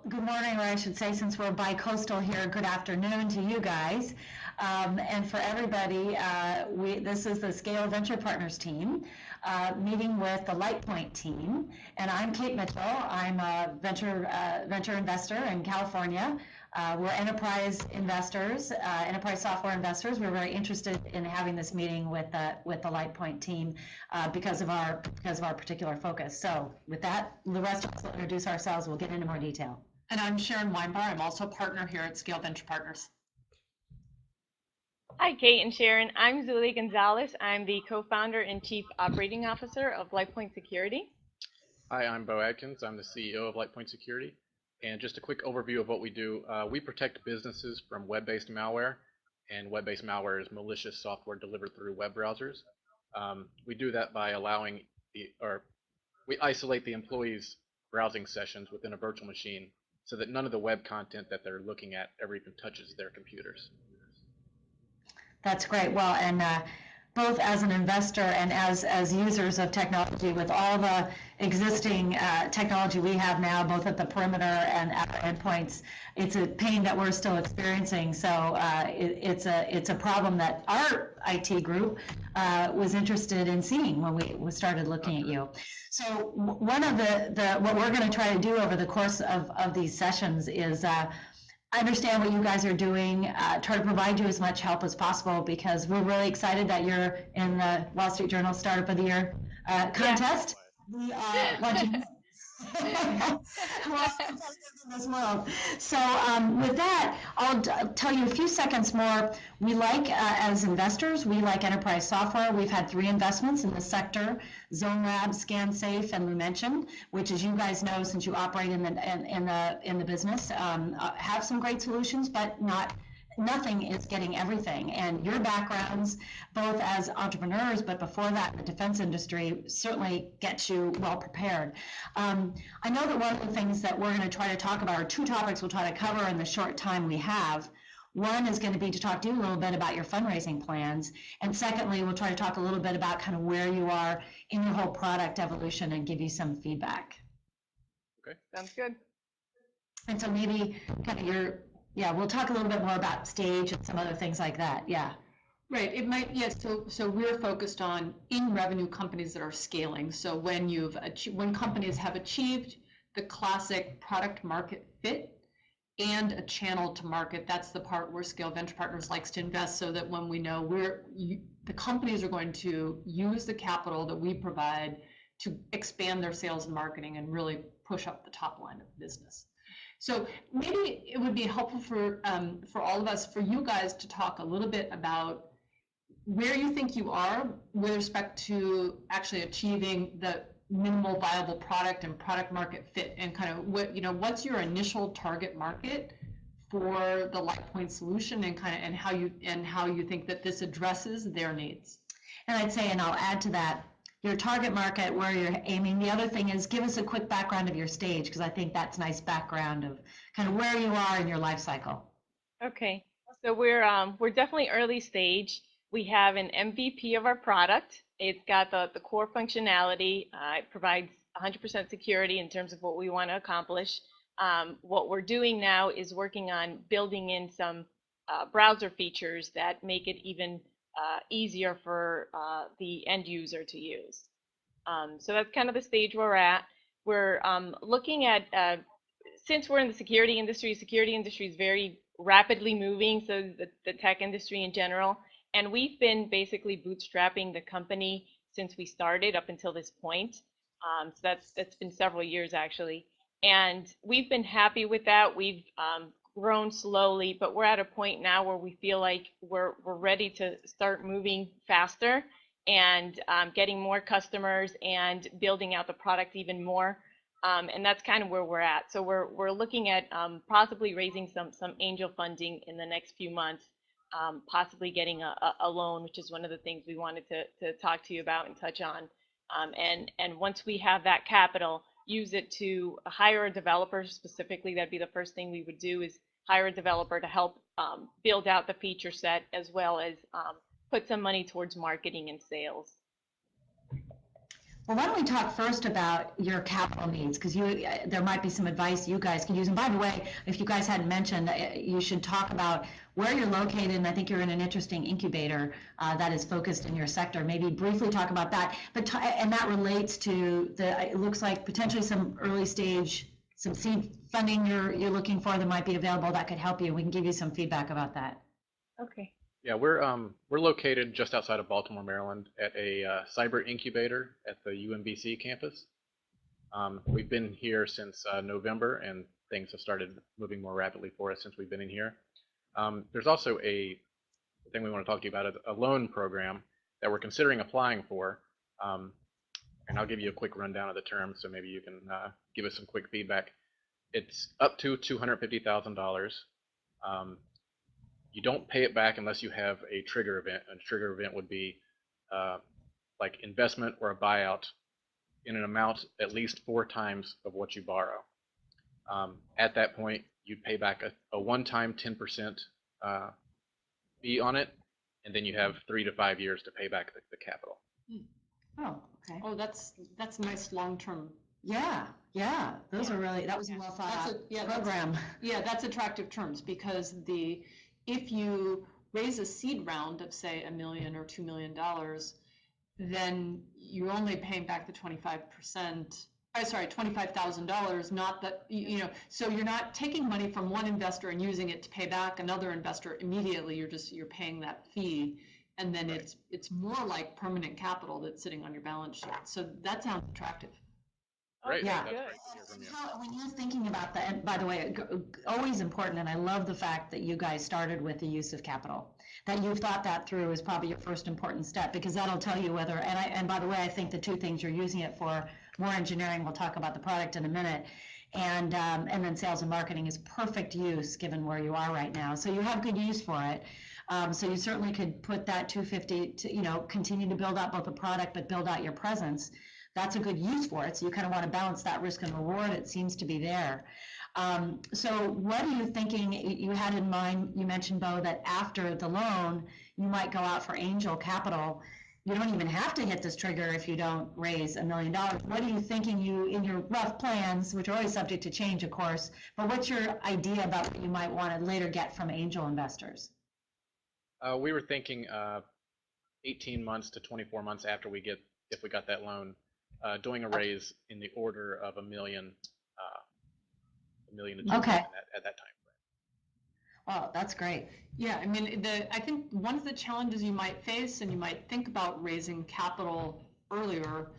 Good morning, or I should say, since we're bi-coastal here, good afternoon to you guys. And for everybody, this is the Scale Venture Partners team, meeting with the LightPoint team. And I'm Kate Mitchell. I'm a venture investor in California. We're enterprise investors, enterprise software investors. We're very interested in having this meeting with the LightPoint team because of our particular focus. So with that, the rest of us will introduce ourselves. We'll get into more detail. And I'm Sharon Wienbar. I'm also a partner here at Scale Venture Partners. Hi, Kate and Sharon. I'm Zulie Gonzalez. I'm the co-founder and chief operating officer of LifePoint Security. Hi, I'm Bo Adkins. I'm the CEO of LightPoint Security. And just a quick overview of what we do. We protect businesses from web-based malware, and web-based malware is malicious software delivered through web browsers. We do that by we isolate the employees' browsing sessions within a virtual machine so that none of the web content that they're looking at ever even touches their computers. That's great. Well, and both as an investor and as users of technology, with all the existing technology we have now, both at the perimeter and at our endpoints, it's a pain that we're still experiencing. So it's a problem that our IT group was interested in seeing when we started looking at you. So one of what we're going to try to do over the course of these sessions is I understand what you guys are doing, try to provide you as much help as possible, because we're really excited that you're in the Wall Street Journal Startup of the Year contest. Yeah. We are watching this world. So with that, I'll tell you a few seconds more. We like, as investors, we like enterprise software. We've had 3 investments in the sector: ZoneLab, ScanSafe, and Lumention, which, as you guys know, since you operate in the business, have some great solutions, but nothing is getting everything. And your backgrounds, both as entrepreneurs, but before that in the defense industry, certainly get you well prepared. I know that one of the things that we're going to try to talk about, or 2 topics we'll try to cover in the short time we have. One is going to be to talk to you a little bit about your fundraising plans. And secondly, we'll try to talk a little bit about kind of where you are in your whole product evolution and give you some feedback. Okay. Sounds good. And so maybe kind of we'll talk a little bit more about stage and some other things like that. Yeah. Right. It might, yes. So we're focused on in-revenue companies that are scaling. So when companies have achieved the classic product market fit and a channel to market, that's the part where Scale Venture Partners likes to invest, so that when we know the companies are going to use the capital that we provide to expand their sales and marketing and really push up the top line of the business. So maybe it would be helpful for all of us, for you guys, to talk a little bit about where you think you are with respect to actually achieving the minimal viable product and product market fit, and kind of what's your initial target market for the LightPoint solution, and how you think that this addresses their needs. And I'd say, and I'll add to that, your target market, where you're aiming. The other thing is, give us a quick background of your stage, because I think that's nice background of kind of where you are in your life cycle. Okay, so we're definitely early stage. We have an MVP of our product. It's got the core functionality. It provides 100% security in terms of what we want to accomplish. What we're doing now is working on building in some browser features that make it even easier for the end user to use. So that's kind of the stage where we're at. We're looking at, since we're in the security industry is very rapidly moving, so the tech industry in general. And we've been basically bootstrapping the company since we started up until this point. So that's been several years, actually. And we've been happy with that. We've grown slowly, but we're at a point now where we feel like we're ready to start moving faster and getting more customers and building out the product even more. And that's kind of where we're at. So we're looking at possibly raising some angel funding in the next few months. Possibly getting a loan, which is one of the things we wanted to talk to you about and touch on. And once we have that capital, use it to hire a developer specifically. That'd be the first thing we would do, is hire a developer to help build out the feature set, as well as put some money towards marketing and sales. Well, why don't we talk first about your capital needs, because there might be some advice you guys can use. And by the way, if you guys hadn't mentioned, you should talk about where you're located, and I think you're in an interesting incubator that is focused in your sector. Maybe briefly talk about that, and that relates to it looks like potentially some early stage, some seed funding you're looking for that might be available that could help you. We can give you some feedback about that. Okay. Yeah, we're located just outside of Baltimore, Maryland, at a cyber incubator at the UMBC campus. We've been here since November, and things have started moving more rapidly for us since we've been in here. There's also a thing we want to talk to you about, a loan program that we're considering applying for. And I'll give you a quick rundown of the terms, so maybe you can give us some quick feedback. It's up to $250,000. You don't pay it back unless you have a trigger event. A trigger event would be like investment or a buyout in an amount at least 4 times of what you borrow. At that point, you pay back a one-time 10% fee on it, and then you have 3 to 5 years to pay back the capital. Oh, okay. Oh, that's nice long-term. Yeah, those are really, that was a well thought out program. Yeah, that's attractive terms, because if you raise a seed round of, say, $1 million or $2 million, then you're only paying back the 25%. Sorry, $25,000, not that, so you're not taking money from one investor and using it to pay back another investor immediately. You're paying that fee, and then Right. it's more like permanent capital that's sitting on your balance sheet. So that sounds attractive. Great, Okay, Yeah. that's good. great to hear from you. When you're thinking about that, and by the way, always important, and I love the fact that you guys started with the use of capital. That you've thought that through is probably your first important step, because that'll tell you whether, and by the way, I think the two things you're using it for, more engineering, we'll talk about the product in a minute, and then sales and marketing is perfect use given where you are right now. So you have good use for it. So you certainly could put that 250 to, continue to build out both the product, but build out your presence. That's a good use for it. So you kind of want to balance that risk and reward. It seems to be there. So what are you thinking you had in mind? You mentioned, Bo, that after the loan, you might go out for angel capital. You don't even have to hit this trigger if you don't raise $1 million. What are you thinking in your rough plans, which are always subject to change, of course, but what's your idea about what you might want to later get from angel investors? We were thinking 18 months to 24 months after if we got that loan, doing a raise in the order of $1 million to $2 million Okay. at that time. Oh, that's great. Yeah, I mean, I think one of the challenges you might face, and you might think about raising capital earlier,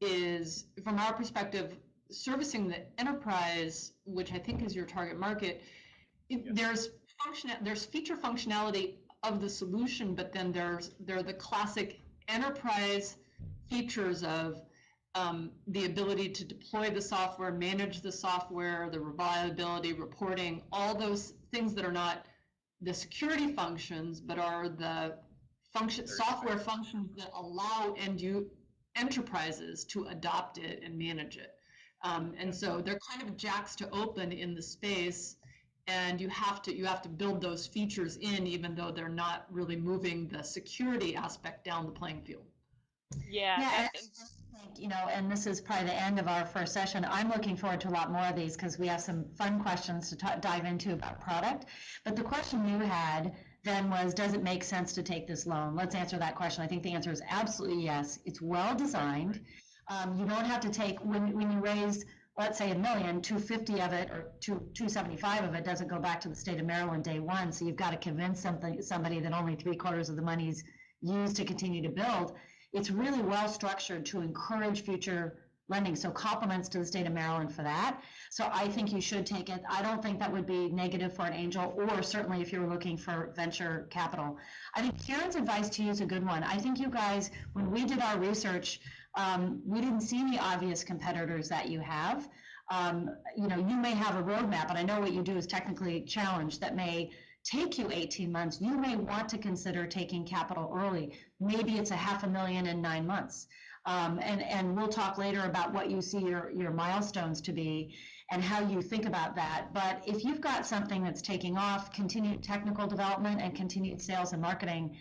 is from our perspective, servicing the enterprise, which I think is your target market. There's feature functionality of the solution, but then there are the classic enterprise features of the ability to deploy the software, manage the software, the reliability, reporting, all those things that are not the security functions, but are the software functions that allow enterprises to adopt it and manage it. And so they're kind of jacks to open in the space, and you have to build those features in, even though they're not really moving the security aspect down the playing field. Yeah. Yeah, and this is probably the end of our first session. I'm looking forward to a lot more of these because we have some fun questions to dive into about product. But the question you had then was, does it make sense to take this loan? Let's answer that question. I think the answer is absolutely yes. It's well designed. You don't have to take, when you raise, let's say $1 million, 250 of it or 275 of it doesn't go back to the state of Maryland day one. So you've got to convince somebody that only 3/4 of the money is used to continue to build. It's really well structured to encourage future lending. So compliments to the state of Maryland for that. So I think you should take it. I don't think that would be negative for an angel, or certainly if you're looking for venture capital. I think Sharon's advice to you is a good one. I think you guys, when we did our research, we didn't see any obvious competitors that you have. You may have a roadmap, and I know what you do is technically challenged that may take you 18 months. You may want to consider taking capital early. Maybe it's $500,000 in 9 months. And we'll talk later about what you see your milestones to be and how you think about that. But if you've got something that's taking off, continued technical development and continued sales and marketing,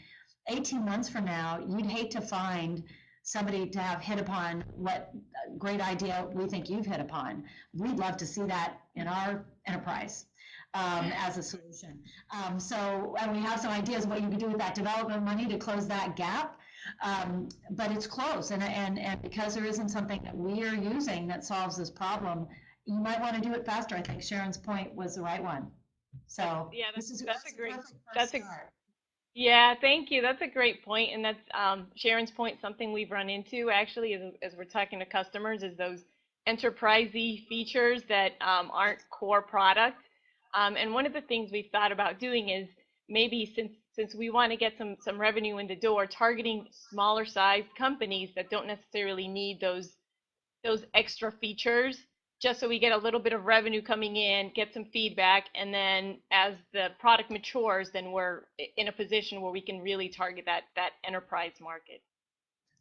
18 months from now, you'd hate to find somebody to have hit upon what great idea we think you've hit upon. We'd love to see that in our enterprise as a solution. And we have some ideas what you could do with that development money to close that gap. But it's close, and because there isn't something that we are using that solves this problem, you might want to do it faster. I think Sharon's point was the right one. So Yeah, this is that's a great, perfect first that's a, start. yeah, thank you. That's a great point. And that's Sharon's point, something we've run into actually as we're talking to customers is those enterprisey features that aren't core product. And one of the things we've thought about doing is maybe since we want to get some revenue in the door, targeting smaller sized companies that don't necessarily need those extra features, just so we get a little bit of revenue coming in, get some feedback, and then as the product matures, then we're in a position where we can really target that enterprise market.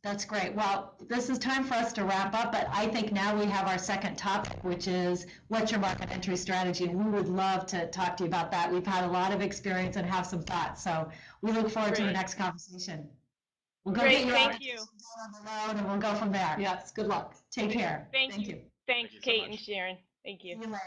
That's great. Well, this is time for us to wrap up, but I think now we have our second topic, which is what's your market entry strategy? And we would love to talk to you about that. We've had a lot of experience and have some thoughts, so we look forward to the next conversation. We'll go Great, get your thank you. application on the loan, and we'll go from there. Yes, good luck. Take care. Thank you. Thanks, Thank you so Kate and much. Sharon. Thank you. See you later.